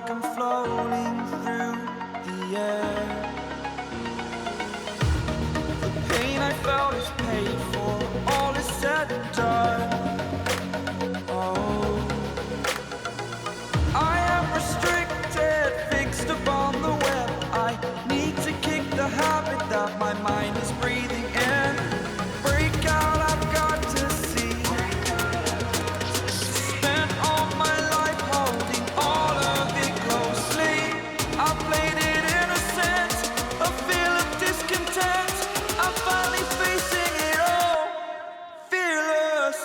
like I'm floating through the air. The pain I felt is paid for, all is said and done. Oh, I am restricted, fixed upon the web. I need to kick the habit that my mind is breathing in. Break out, I've got to see. Spent all my life holding all of it closely. I played it innocent, a feel of discontent. I'm finally facing it all, fearless.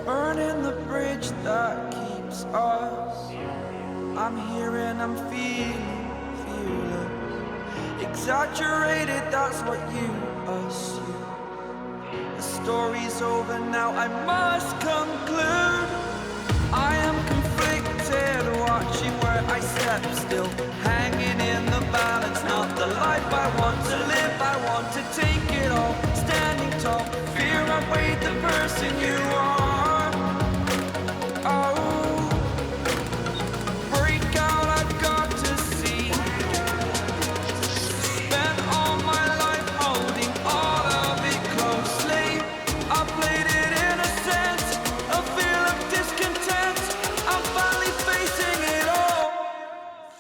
Burning the bridge that keeps us. I'm here and I'm feeling fearless. Exaggerated, that's what you assume. The story's over now, I must conclude. I am conflicted, watching where I step still, hanging in the balance. Not the life I want to live, I want to take it all. Standing tall, fear outweighed the person you are. Oh, break out, I've got to see. Spent all my life holding all of it closely. I played it innocent, a feel of discontent. I'm finally facing it all,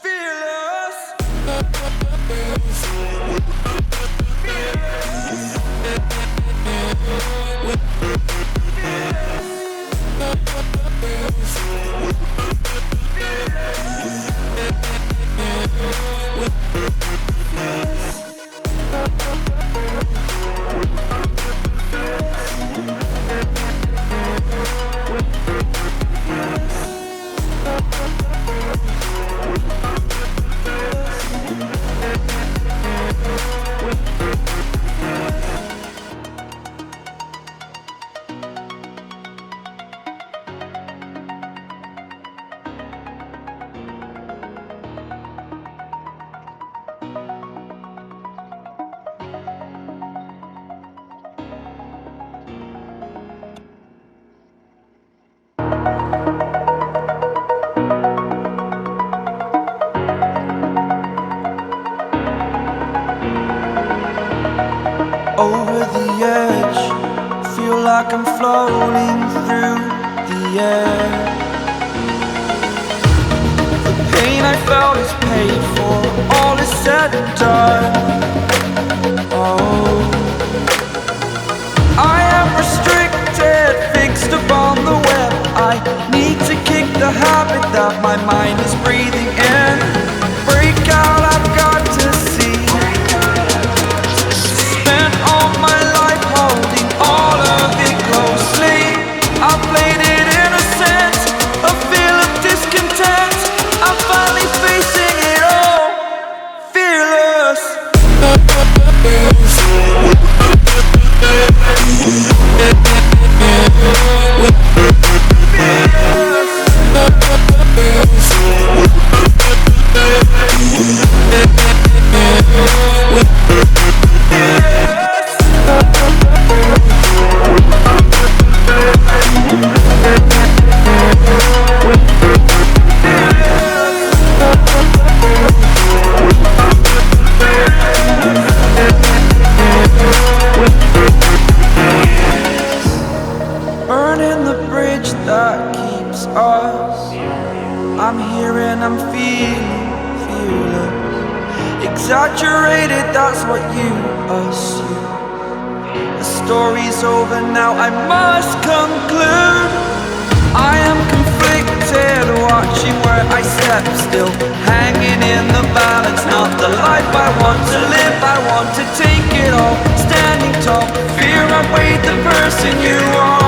fearless. Over the edge, feel like I'm floating through the air. The pain I felt is paid for, all is said and done. Oh, I am restricted, fixed upon the web. I need to kick the habit that my mind is breathing in. Break out, I've got to see. Spent all my life holding all of it closely. I played it innocent, a feel of discontent. I'm finally facing it all, fearless. Burning the bridge that keeps us. I'm here and I'm feeling fearless. Exaggerated, that's what you assume. The story's over now, I must conclude. I am conflicted, watching where I step still, hanging in the balance. Not the life I want to live, I want to take it all. Standing tall, fear outweighed the person you are.